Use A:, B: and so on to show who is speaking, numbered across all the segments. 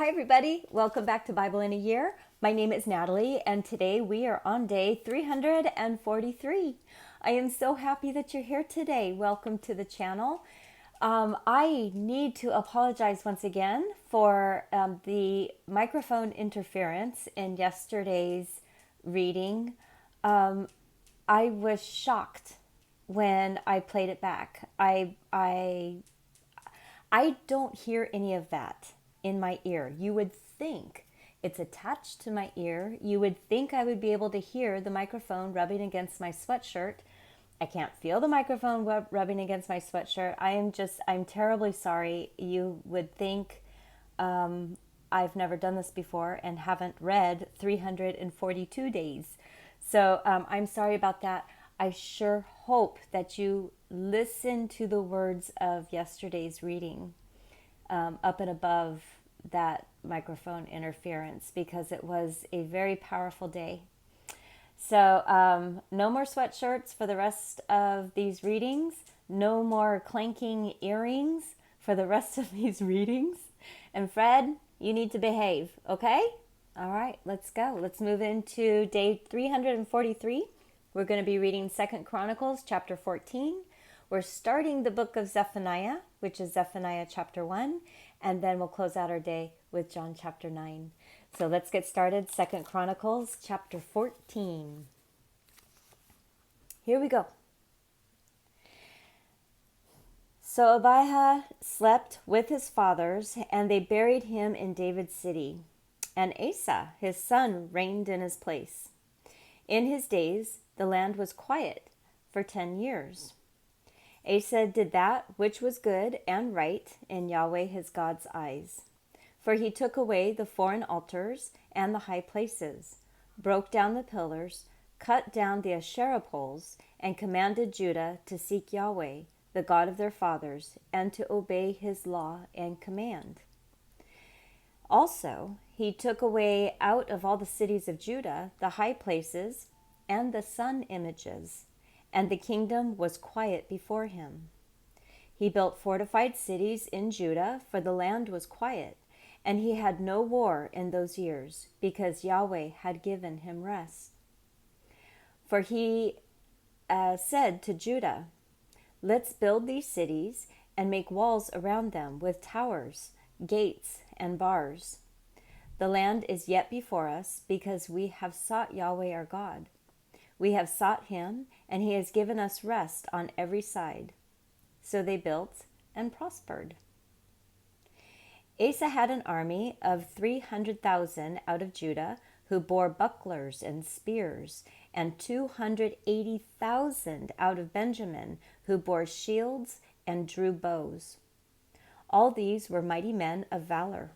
A: Hi everybody, welcome back to Bible in a Year. My name is Natalie and today we are on day 343. I am so happy that you're here today. Welcome to the channel. I need to apologize once again for the microphone interference in yesterday's reading. I was shocked when I played it back. I don't hear any of that in my ear. You would think it's attached to my ear. You would think I would be able to hear the microphone rubbing against my sweatshirt. I can't feel the microphone rubbing against my sweatshirt. I'm terribly sorry. You would think I've never done this before and haven't read 342 days. So I'm sorry about that. I sure hope that you listen to the words of yesterday's reading up and above that microphone interference, because it was a very powerful day. So no more sweatshirts for the rest of these readings. No more clanking earrings for the rest of these readings. And Fred, you need to behave, okay? All right, let's go. Let's move into day 343. We're going to be reading 2 Chronicles chapter 14. We're starting the book of Zephaniah, which is Zephaniah chapter 1, and then we'll close out our day with John chapter 9. So let's get started. 2 Chronicles chapter 14. Here we go. So Abijah slept with his fathers, and they buried him in David's city. And Asa, his son, reigned in his place. In his days, the land was quiet for 10 years. Asa did that which was good and right in Yahweh his God's eyes. For he took away the foreign altars and the high places, broke down the pillars, cut down the Asherah poles, and commanded Judah to seek Yahweh, the God of their fathers, and to obey his law and command. Also, he took away out of all the cities of Judah the high places and the sun images, and the kingdom was quiet before him. He built fortified cities in Judah, for the land was quiet, and he had no war in those years, because Yahweh had given him rest. For he said to Judah, "Let's build these cities and make walls around them with towers, gates, and bars. The land is yet before us, because we have sought Yahweh our God. We have sought him, and he has given us rest on every side." So they built and prospered. Asa had an army of 300,000 out of Judah, who bore bucklers and spears, and 280,000 out of Benjamin, who bore shields and drew bows. All these were mighty men of valor.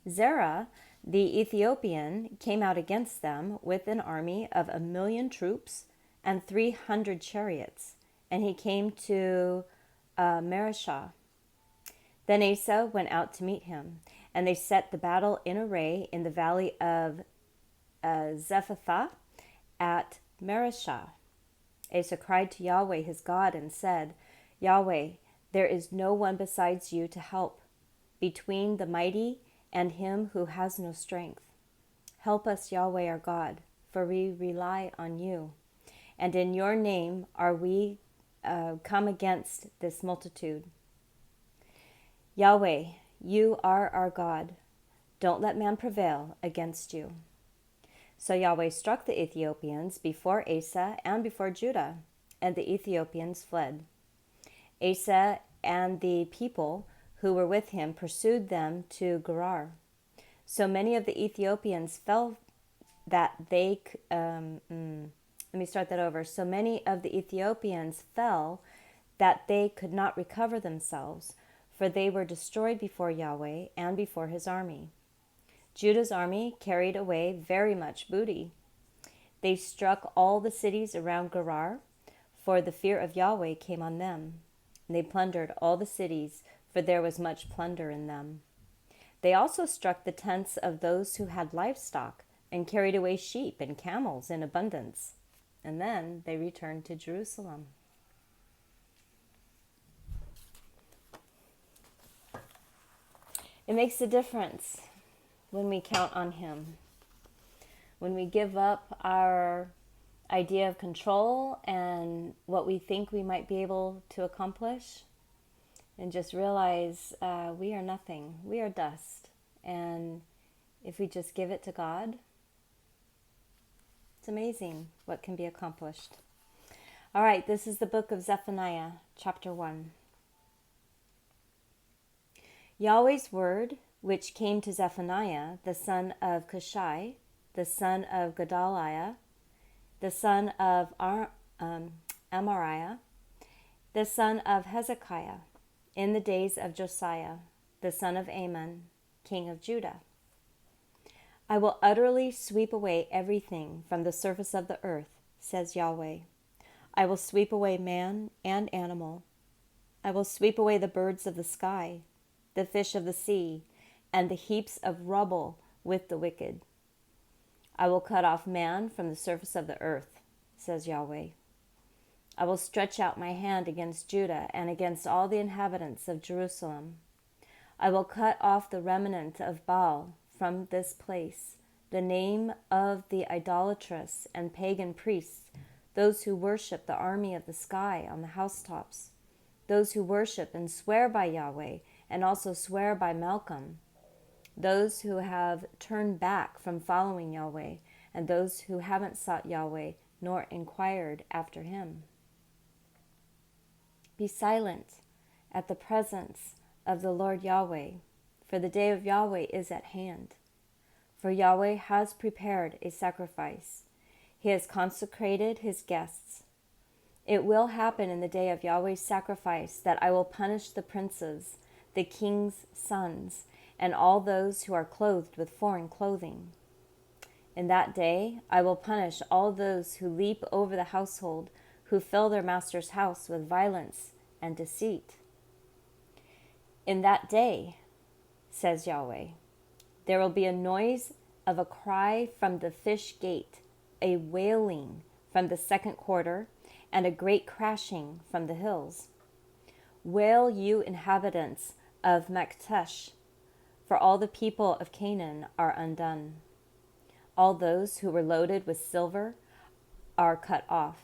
A: Zerah, the Ethiopian, came out against them with an army of 1,000,000 troops and 300 chariots, and he came to Mareshah. Then Asa went out to meet him, and they set the battle in array in the valley of Zephathah at Mareshah. Asa cried to Yahweh his God and said, "Yahweh, there is no one besides you to help, between the mighty and him who has no strength. Help us, Yahweh our God, for we rely on you. And in your name are we come against this multitude. Yahweh, you are our God. Don't let man prevail against you." So Yahweh struck the Ethiopians before Asa and before Judah, and the Ethiopians fled. Asa and the people who were with him pursued them to Gerar. So many of the Ethiopians fell that they So many of the Ethiopians fell that they could not recover themselves, for they were destroyed before Yahweh and before his army. Judah's army carried away very much booty. They struck all the cities around Gerar, for the fear of Yahweh came on them. And they plundered all the cities, for there was much plunder in them. They also struck the tents of those who had livestock, and carried away sheep and camels in abundance. And then they returned to Jerusalem. It makes a difference when we count on Him. When we give up our idea of control and what we think we might be able to accomplish, and just realize we are nothing. We are dust. And if we just give it to God, it's amazing what can be accomplished. All right, this is the book of Zephaniah, chapter 1. Yahweh's word, which came to Zephaniah, the son of Cushai, the son of Gedaliah, the son of Amariah, the son of Hezekiah, in the days of Josiah, the son of Amon, king of Judah. I will utterly sweep away everything from the surface of the earth, says Yahweh. I will sweep away man and animal. I will sweep away the birds of the sky, the fish of the sea, and the heaps of rubble with the wicked. I will cut off man from the surface of the earth, says Yahweh. I will stretch out my hand against Judah and against all the inhabitants of Jerusalem. I will cut off the remnant of Baal from this place, the name of the idolatrous and pagan priests, those who worship the army of the sky on the housetops, those who worship and swear by Yahweh and also swear by Malcolm, those who have turned back from following Yahweh, and those who haven't sought Yahweh nor inquired after him. Be silent at the presence of the Lord Yahweh, for the day of Yahweh is at hand. For Yahweh has prepared a sacrifice. He has consecrated his guests. It will happen in the day of Yahweh's sacrifice that I will punish the princes, the king's sons, and all those who are clothed with foreign clothing. In that day I will punish all those who leap over the household, who fill their master's house with violence and deceit. In that day, says Yahweh, there will be a noise of a cry from the fish gate, a wailing from the second quarter, and a great crashing from the hills. Wail, you inhabitants of Maktesh, for all the people of Canaan are undone. All those who were loaded with silver are cut off.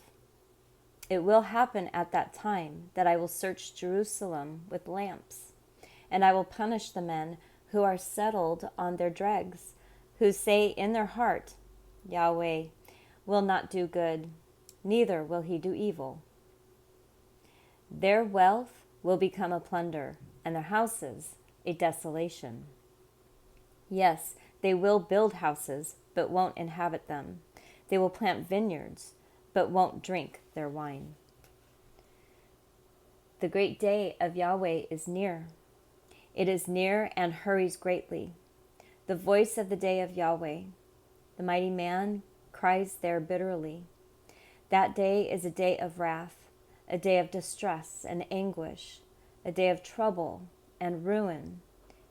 A: It will happen at that time that I will search Jerusalem with lamps, and I will punish the men who are settled on their dregs, who say in their heart, Yahweh will not do good, neither will he do evil. Their wealth will become a plunder, and their houses a desolation. Yes, they will build houses, but won't inhabit them. They will plant vineyards, but won't drink their wine. The great day of Yahweh is near. It is near and hurries greatly. The voice of the day of Yahweh. The mighty man cries there bitterly. That day is a day of wrath, a day of distress and anguish, a day of trouble and ruin,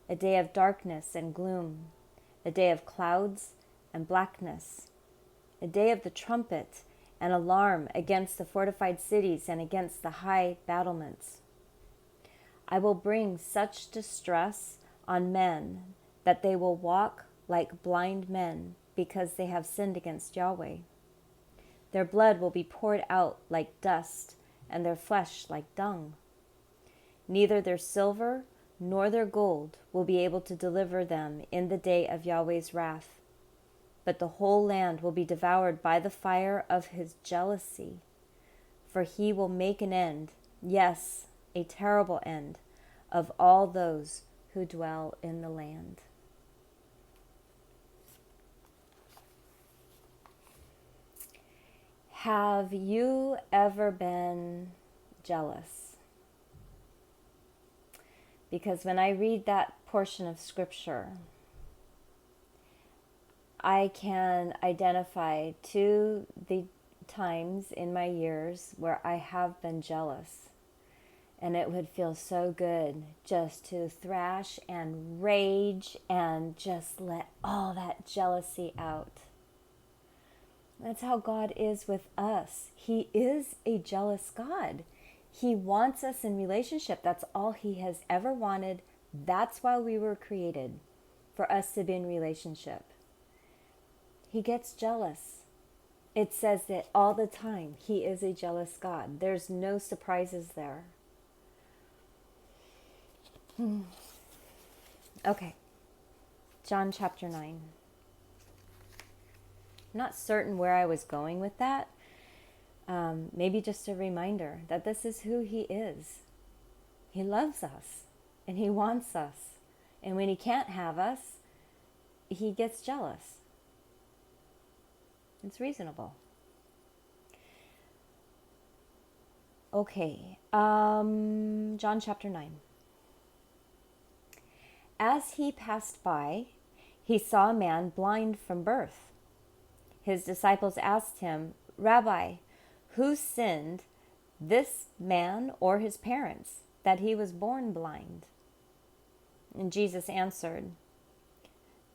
A: a day of darkness and gloom, a day of clouds and blackness, a day of the trumpet and alarm against the fortified cities and against the high battlements. I will bring such distress on men that they will walk like blind men because they have sinned against Yahweh. Their blood will be poured out like dust and their flesh like dung. Neither their silver nor their gold will be able to deliver them in the day of Yahweh's wrath. But the whole land will be devoured by the fire of his jealousy. For he will make an end, yes, a terrible end, of all those who dwell in the land. Have you ever been jealous? Because when I read that portion of scripture, I can identify to the times in my years where I have been jealous. And it would feel so good just to thrash and rage and just let all that jealousy out. That's how God is with us. He is a jealous God. He wants us in relationship. That's all he has ever wanted. That's why we were created, for us to be in relationship. He gets jealous. It says that all the time. He is a jealous God. There's no surprises there. Okay. John chapter 9. I'm not certain where I was going with that. Maybe just a reminder that this is who he is. He loves us and he wants us. And when he can't have us, he gets jealous. It's reasonable. Okay, John chapter 9. As he passed by, he saw a man blind from birth. His disciples asked him, "Rabbi, who sinned, this man or his parents, that he was born blind?" And Jesus answered,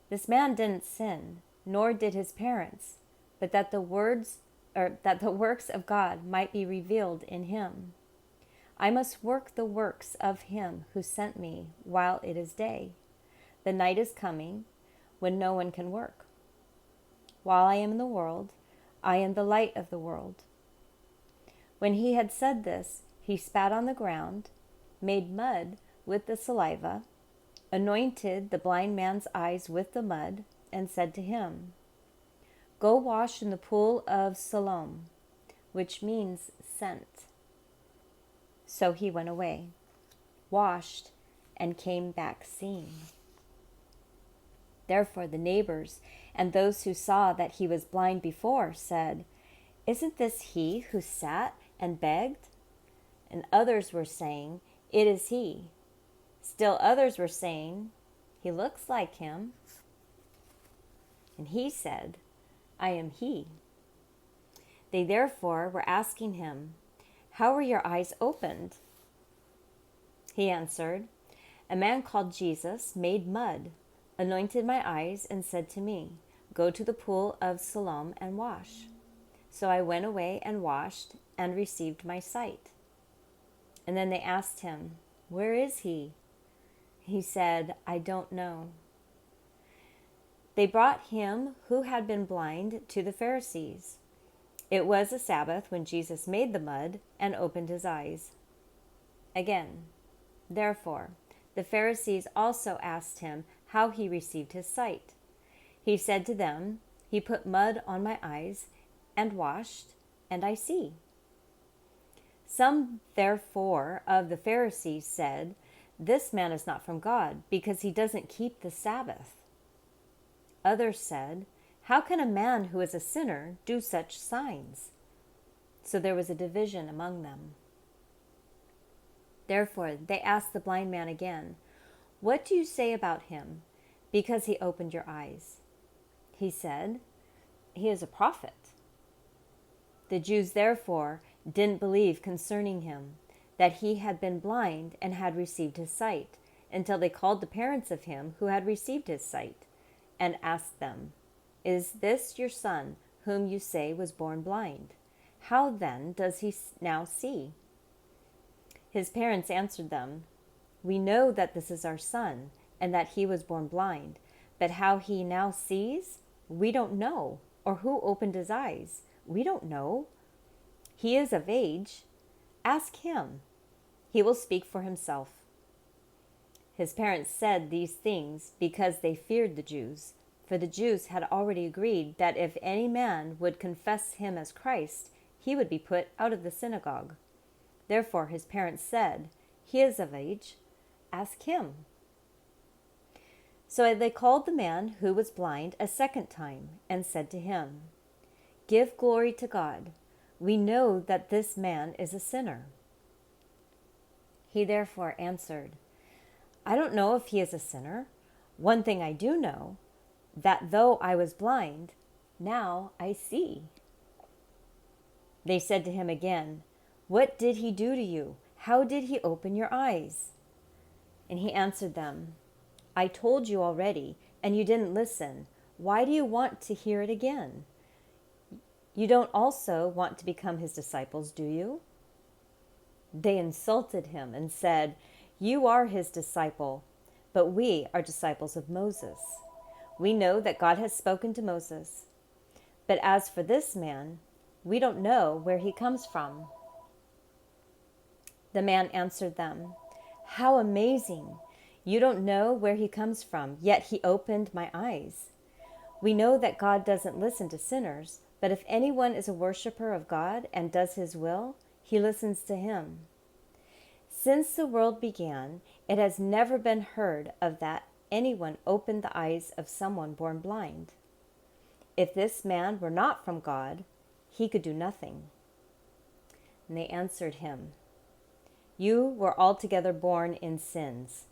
A: "This man didn't sin, nor did his parents, but that the works of God might be revealed in him. I must work the works of him who sent me while it is day. The night is coming when no one can work. While I am in the world, I am the light of the world." When he had said this, he spat on the ground, made mud with the saliva, anointed the blind man's eyes with the mud, and said to him, "Go wash in the pool of Siloam," which means sent. So he went away, washed, and came back seeing. Therefore the neighbors and those who saw that he was blind before said, "Isn't this he who sat and begged?" And others were saying, "It is he." Still others were saying, "He looks like him." And he said, "I am he." They therefore were asking him, "How were your eyes opened?" He answered, "A man called Jesus made mud, anointed my eyes, and said to me, 'Go to the pool of Siloam and wash.' So I went away and washed and received my sight." And then they asked him, "Where is he?" He said, "I don't know." They brought him who had been blind to the Pharisees. It was a Sabbath when Jesus made the mud and opened his eyes. Again, therefore, the Pharisees also asked him how he received his sight. He said to them, "He put mud on my eyes and washed, and I see." Some, therefore, of the Pharisees said, "This man is not from God, because he doesn't keep the Sabbath." Others said, "How can a man who is a sinner do such signs?" So there was a division among them. Therefore they asked the blind man again, "What do you say about him, because he opened your eyes?" He said, "He is a prophet." The Jews therefore didn't believe concerning him, that he had been blind and had received his sight, until they called the parents of him who had received his sight, and asked them, "Is this your son, whom you say was born blind? How then does he now see?" His parents answered them, "We know that this is our son, and that he was born blind, but how he now sees, we don't know, or who opened his eyes, we don't know. He is of age. Ask him. He will speak for himself." His parents said these things because they feared the Jews, for the Jews had already agreed that if any man would confess him as Christ, he would be put out of the synagogue. Therefore his parents said, "He is of age. Ask him." So they called the man who was blind a second time and said to him, "Give glory to God. We know that this man is a sinner." He therefore answered, "I don't know if he is a sinner. One thing I do know, that though I was blind, now I see." They said to him again, "What did he do to you? How did he open your eyes?" And he answered them, "I told you already, and you didn't listen. Why do you want to hear it again? You don't also want to become his disciples, do you?" They insulted him and said, "You are his disciple, but we are disciples of Moses. We know that God has spoken to Moses. But as for this man, we don't know where he comes from." The man answered them, "How amazing! You don't know where he comes from, yet he opened my eyes. We know that God doesn't listen to sinners, but if anyone is a worshiper of God and does his will, he listens to him. Since the world began, it has never been heard of that anyone opened the eyes of someone born blind. If this man were not from God, he could do nothing." And they answered him, "You were altogether born in sins,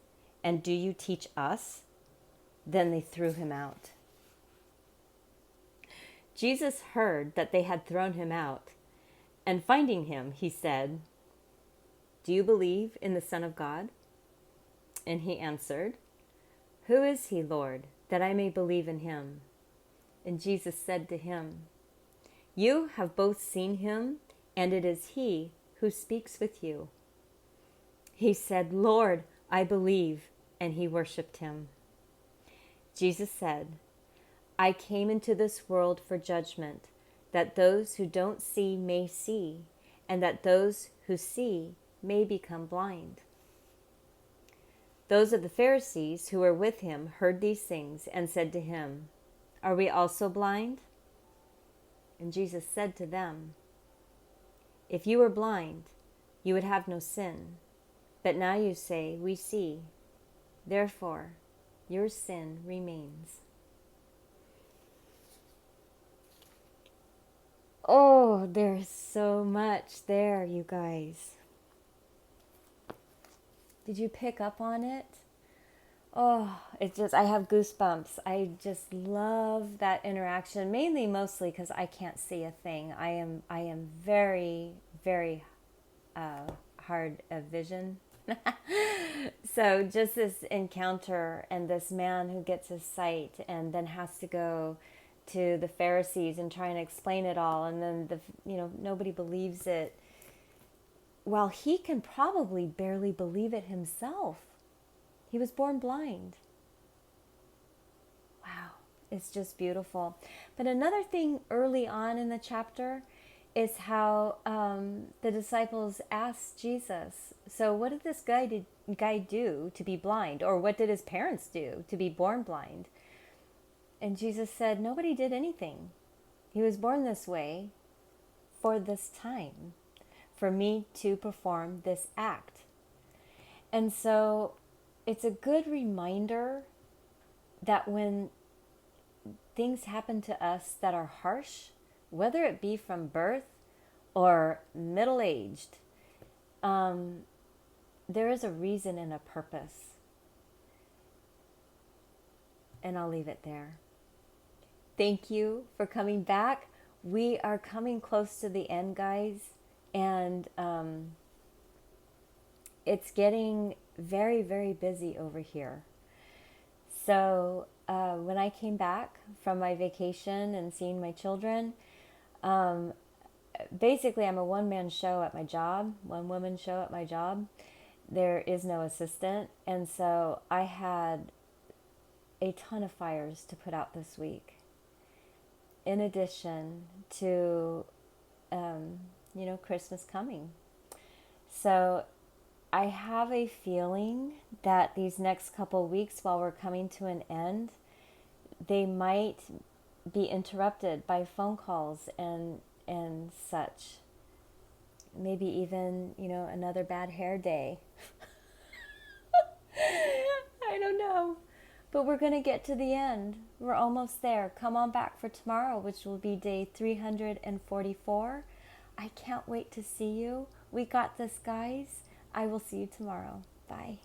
A: and do you teach us?" Then they threw him out. Jesus heard that they had thrown him out, and finding him, he said, "Do you believe in the Son of God?" And he answered, "Who is he, Lord, that I may believe in him?" And Jesus said to him, "You have both seen him, and it is he who speaks with you." He said, "Lord, I believe," and he worshipped him. Jesus said, "I came into this world for judgment, that those who don't see may see, and that those who see may become blind." Those of the Pharisees who were with him heard these things and said to him, "Are we also blind?" And Jesus said to them, "If you were blind, you would have no sin. But now you say, 'We see.' Therefore, your sin remains." Oh, there's so much there, you guys. Did you pick up on it? Oh, I have goosebumps. I just love that interaction, mostly because I can't see a thing. I am very, very hard of vision. So just this encounter and this man who gets his sight and then has to go to the Pharisees and try and explain it all, and then nobody believes it. Well, he can probably barely believe it himself. He was born blind. Wow, it's just beautiful. But another thing early on in the chapter is how the disciples asked Jesus, "So what did this guy do to be blind? Or what did his parents do to be born blind?" And Jesus said, "Nobody did anything. He was born this way for this time, for me to perform this act." And so it's a good reminder that when things happen to us that are harsh, whether it be from birth or middle-aged, there is a reason and a purpose. And I'll leave it there. Thank you for coming back. We are coming close to the end, guys, and it's getting very, very busy over here. So when I came back from my vacation and seeing my children, basically I'm a one-man show at my job, one-woman show at my job. There is no assistant, and so I had a ton of fires to put out this week, in addition to Christmas coming. So I have a feeling that these next couple weeks, while we're coming to an end, they might be interrupted by phone calls and such. Maybe even, another bad hair day. I don't know. But we're going to get to the end. We're almost there. Come on back for tomorrow, which will be day 344. I can't wait to see you. We got this, guys. I will see you tomorrow. Bye.